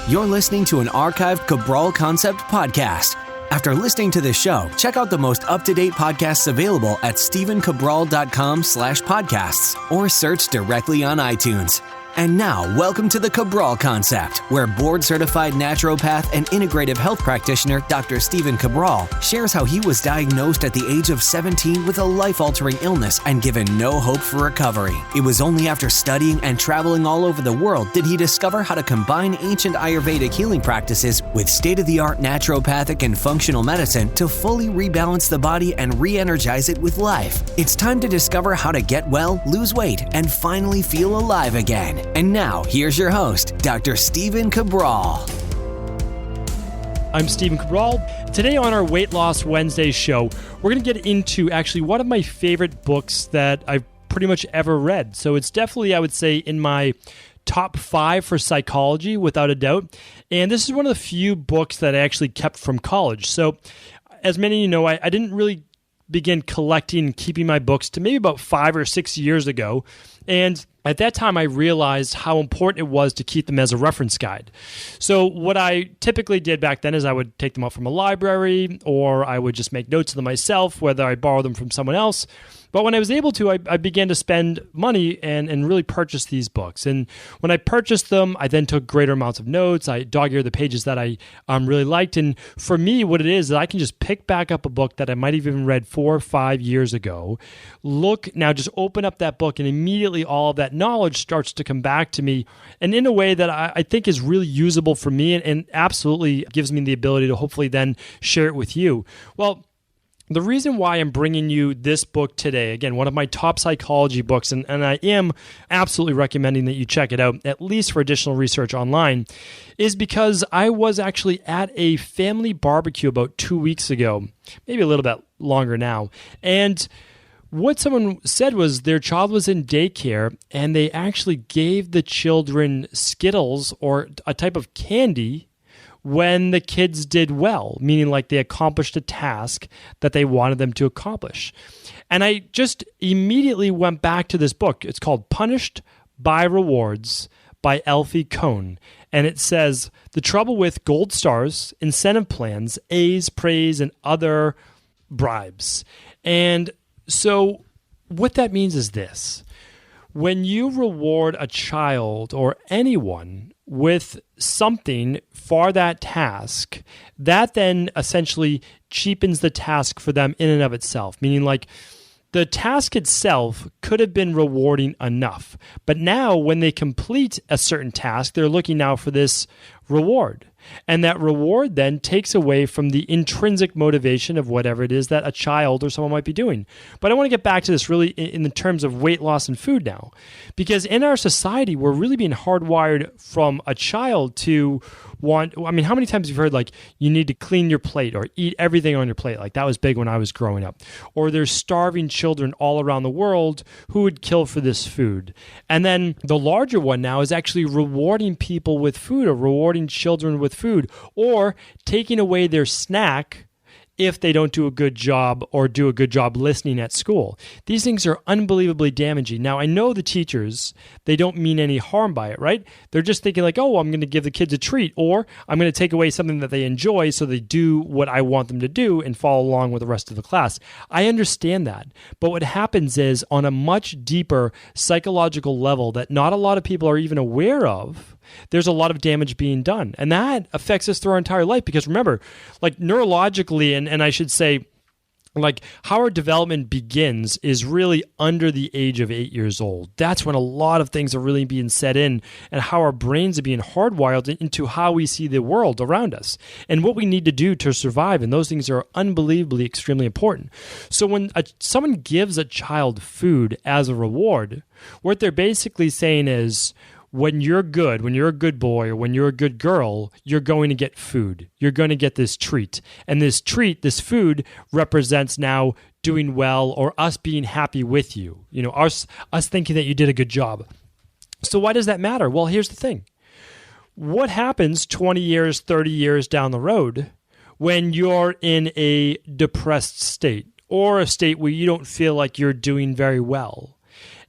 You're listening to an archived Cabral Concept podcast. After listening to this show, check out the most up-to-date podcasts available at stephencabral.com/podcasts or search directly on iTunes. And now, welcome to the Cabral Concept, where board-certified naturopath and integrative health practitioner Dr. Stephen Cabral shares how he was diagnosed at the age of 17 with a life-altering illness and given no hope for recovery. It was only after studying and traveling all over the world did he discover how to combine ancient Ayurvedic healing practices with state-of-the-art naturopathic and functional medicine to fully rebalance the body and re-energize it with life. It's time to discover how to get well, lose weight, and finally feel alive again. And now, here's your host, Dr. Stephen Cabral. I'm Stephen Cabral. Today on our Weight Loss Wednesday show, we're going to get into actually one of my favorite books that I've pretty much ever read. So it's definitely, I would say, in my top 5 for psychology, without a doubt. And this is one of the few books that I actually kept from college. So as many of you know, I didn't really begin collecting and keeping my books to maybe about 5 or 6 years ago. And at that time, I realized how important it was to keep them as a reference guide. So what I typically did back then is I would take them out from a library, or I would just make notes of them myself, whether I borrowed them from someone else. But when I was able to, I began to spend money and really purchase these books. And when I purchased them, I then took greater amounts of notes. I dog-eared the pages that I really liked. And for me, what it is I can just pick back up a book that I might have even read 4 or 5 years ago. Just open up that book, and immediately all of that knowledge starts to come back to me, and in a way that I think is really usable for me and absolutely gives me the ability to hopefully then share it with you. Well, the reason why I'm bringing you this book today, again, one of my top psychology books, and I am absolutely recommending that you check it out, at least for additional research online, is because I was actually at a family barbecue about 2 weeks ago, maybe a little bit longer now, and what someone said was their child was in daycare, and they actually gave the children Skittles or a type of candy when the kids did well, meaning like they accomplished a task that they wanted them to accomplish. And I just immediately went back to this book. It's called Punished by Rewards by Alfie Kohn. And it says, the trouble with gold stars, incentive plans, A's, praise, and other bribes. And so what that means is this. When you reward a child or anyone with something for that task, that then essentially cheapens the task for them in and of itself. Meaning like the task itself could have been rewarding enough. But now when they complete a certain task, they're looking now for this reward. And that reward then takes away from the intrinsic motivation of whatever it is that a child or someone might be doing. But I want to get back to this really in the terms of weight loss and food now. Because in our society, we're really being hardwired from a child to want, how many times have you heard like you need to clean your plate or eat everything on your plate? Like that was big when I was growing up. Or there's starving children all around the world who would kill for this food. And then the larger one now is actually rewarding people with food or rewarding children with food, or taking away their snack if they don't do a good job or do a good job listening at school. These things are unbelievably damaging. Now, I know the teachers, they don't mean any harm by it, right? They're just thinking like, oh, I'm going to give the kids a treat, or I'm going to take away something that they enjoy so they do what I want them to do and follow along with the rest of the class. I understand that. But what happens is on a much deeper psychological level that not a lot of people are even aware of, there's a lot of damage being done. And that affects us through our entire life because remember, like neurologically, and I should say, like how our development begins is really under the age of 8 years old. That's when a lot of things are really being set in and how our brains are being hardwired into how we see the world around us and what we need to do to survive. And those things are unbelievably extremely important. So when someone gives a child food as a reward, what they're basically saying is, when you're good, when you're a good boy or when you're a good girl, you're going to get food. You're going to get this treat. And this treat, this food, represents now doing well or us being happy with you. You know, us thinking that you did a good job. So why does that matter? Well, here's the thing. What happens 20 years, 30 years down the road when you're in a depressed state or a state where you don't feel like you're doing very well?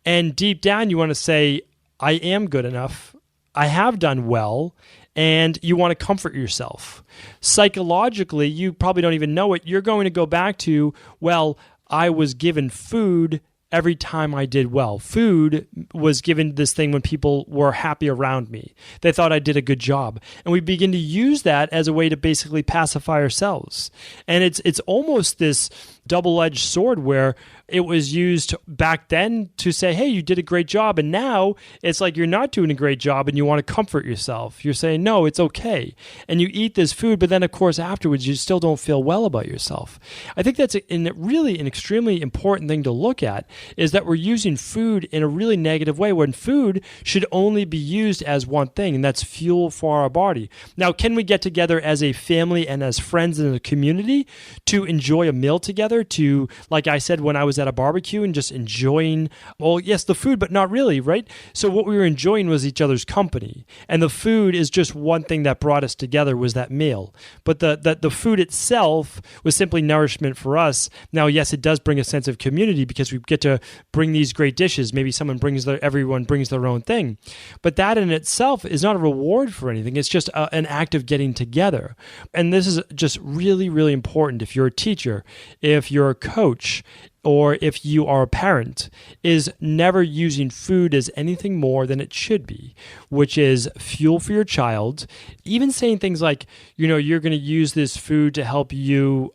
And deep down, you want to say, I am good enough. I have done well, and you want to comfort yourself. Psychologically, you probably don't even know it. You're going to go back to, well, I was given food every time I did well. Food was given this thing when people were happy around me. They thought I did a good job. And we begin to use that as a way to basically pacify ourselves. And it's almost this double-edged sword where it was used back then to say, hey, you did a great job. And now it's like you're not doing a great job and you want to comfort yourself. You're saying, no, it's okay. And you eat this food, but then, of course, afterwards, you still don't feel well about yourself. I think that's really an extremely important thing to look at, is that we're using food in a really negative way, when food should only be used as one thing, and that's fuel for our body. Now, can we get together as a family and as friends in a community to enjoy a meal together, to, like I said, when I was at a barbecue and just enjoying, well, yes, the food, but not really, right? So what we were enjoying was each other's company. And the food is just one thing that brought us together, was that meal. But the food itself was simply nourishment for us. Now, yes, it does bring a sense of community because we get to bring these great dishes. Maybe everyone brings their own thing. But that in itself is not a reward for anything. It's just an act of getting together. And this is just really, really important if you're a teacher, if you're a coach, or if you are a parent, is never using food as anything more than it should be, which is fuel for your child. Even saying things like, you're going to use this food to help you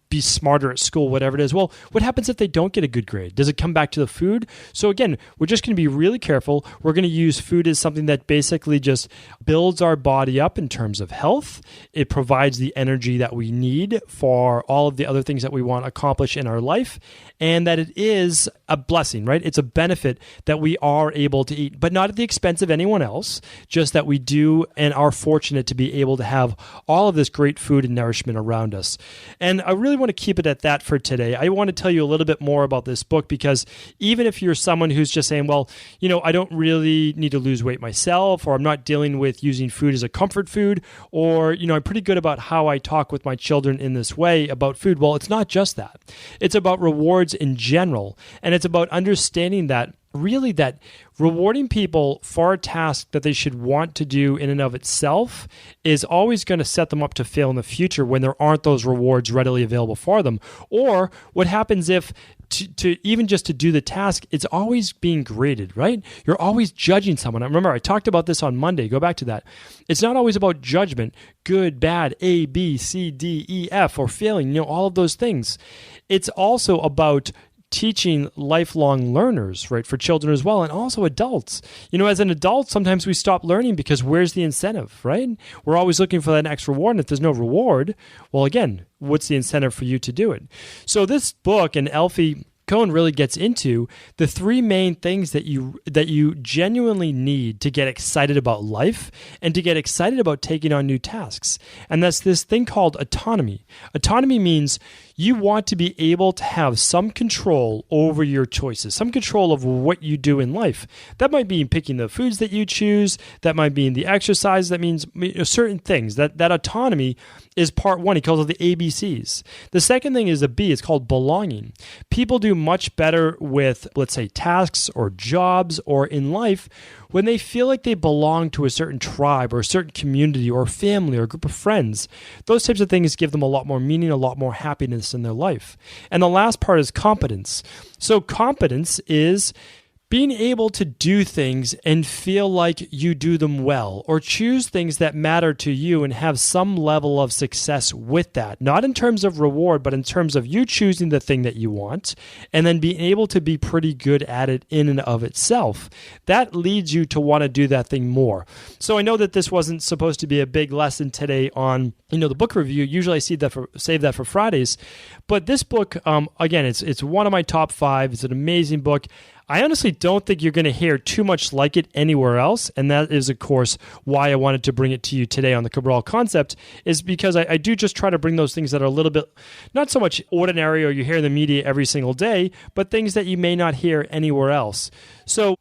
be smarter at school, whatever it is. Well, what happens if they don't get a good grade? Does it come back to the food? So again, we're just going to be really careful. We're going to use food as something that basically just builds our body up in terms of health. It provides the energy that we need for all of the other things that we want to accomplish in our life. And that it is a blessing, right? It's a benefit that we are able to eat, but not at the expense of anyone else, just that we do and are fortunate to be able to have all of this great food and nourishment around us. And I really want to keep it at that for today. I want to tell you a little bit more about this book, because even if you're someone who's just saying, well, I don't really need to lose weight myself, or I'm not dealing with using food as a comfort food, or, I'm pretty good about how I talk with my children in this way about food. Well, it's not just that. It's about rewards in general. And it's about understanding that rewarding people for a task that they should want to do in and of itself is always going to set them up to fail in the future when there aren't those rewards readily available for them. Or what happens if to even just to do the task, it's always being graded, right? You're always judging someone. I remember I talked about this on Monday. Go back to that. It's not always about judgment, good, bad, A, B, C, D, E, F, or failing, all of those things. It's also about teaching lifelong learners, right, for children as well, and also adults. As an adult, sometimes we stop learning because where's the incentive, right? We're always looking for that next reward, and if there's no reward, well, again, what's the incentive for you to do it? So this book, and Alfie Cohen really gets into the three main things that you genuinely need to get excited about life and to get excited about taking on new tasks. And that's this thing called autonomy. Autonomy means you want to be able to have some control over your choices, some control over what you do in life. That might be in picking the foods that you choose. That might be in the exercise. That means certain things. That autonomy is part one. He calls it the ABCs. The second thing is the B. It's called belonging. People do much better with, let's say, tasks or jobs or in life when they feel like they belong to a certain tribe or a certain community or family or a group of friends. Those types of things give them a lot more meaning, a lot more happiness in their life. And the last part is competence. So competence is being able to do things and feel like you do them well, or choose things that matter to you and have some level of success with that. Not in terms of reward, but in terms of you choosing the thing that you want and then being able to be pretty good at it in and of itself. That leads you to want to do that thing more. So I know that this wasn't supposed to be a big lesson today on the book review. Usually I save that for Fridays. But this book, again, it's one of my top 5. It's an amazing book. I honestly don't think you're going to hear too much like it anywhere else, and that is, of course, why I wanted to bring it to you today on the Cabral Concept, is because I do just try to bring those things that are a little bit, not so much ordinary or you hear in the media every single day, but things that you may not hear anywhere else. So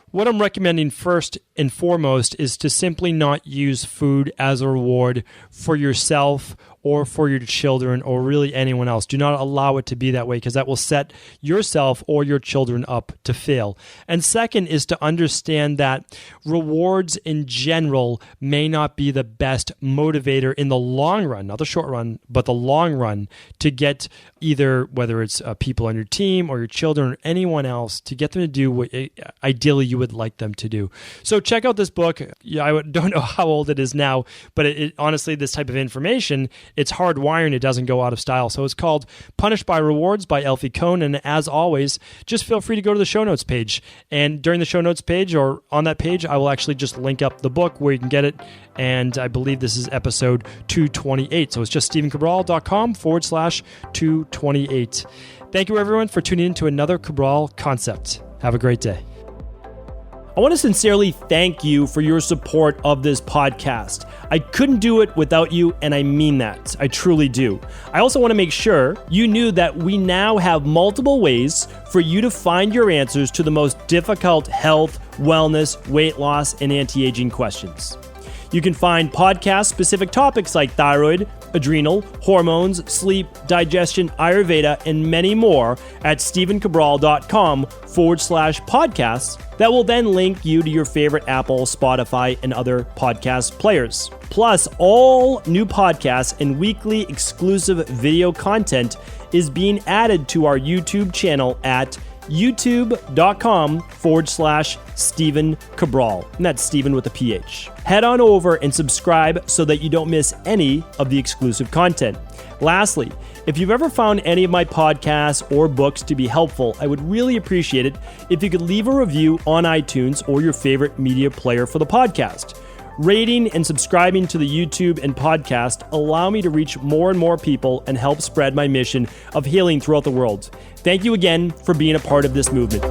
what I'm recommending first and foremost is to simply not use food as a reward for yourself or for your children or really anyone else. Do not allow it to be that way, because that will set yourself or your children up to fail. And second is to understand that rewards in general may not be the best motivator in the long run, not the short run, but the long run, to get either, whether it's people on your team or your children or anyone else, to get them to do what ideally you would like them to do. So check out this book. I don't know how old it is now, but it honestly, this type of information, it's hardwire and it doesn't go out of style. So it's called Punished by Rewards by Alfie Kohn. And as always, just feel free to go to the show notes page. And during the show notes page, or on that page, I will actually just link up the book where you can get it. And I believe this is episode 228. So it's just StephenCabral.com/228. Thank you, everyone, for tuning in to another Cabral Concept. Have a great day. I want to sincerely thank you for your support of this podcast. I couldn't do it without you, and I mean that. I truly do. I also want to make sure you knew that we now have multiple ways for you to find your answers to the most difficult health, wellness, weight loss, and anti-aging questions. You can find podcast-specific topics like thyroid, adrenal, hormones, sleep, digestion, Ayurveda, and many more at StephenCabral.com/podcasts that will then link you to your favorite Apple, Spotify, and other podcast players. Plus, all new podcasts and weekly exclusive video content is being added to our YouTube channel at youtube.com/Stephen Cabral. And that's Stephen with a PH. Head on over and subscribe so that you don't miss any of the exclusive content. Lastly, if you've ever found any of my podcasts or books to be helpful, I would really appreciate it if you could leave a review on iTunes or your favorite media player for the podcast. Rating and subscribing to the YouTube and podcast allow me to reach more and more people and help spread my mission of healing throughout the world. Thank you again for being a part of this movement.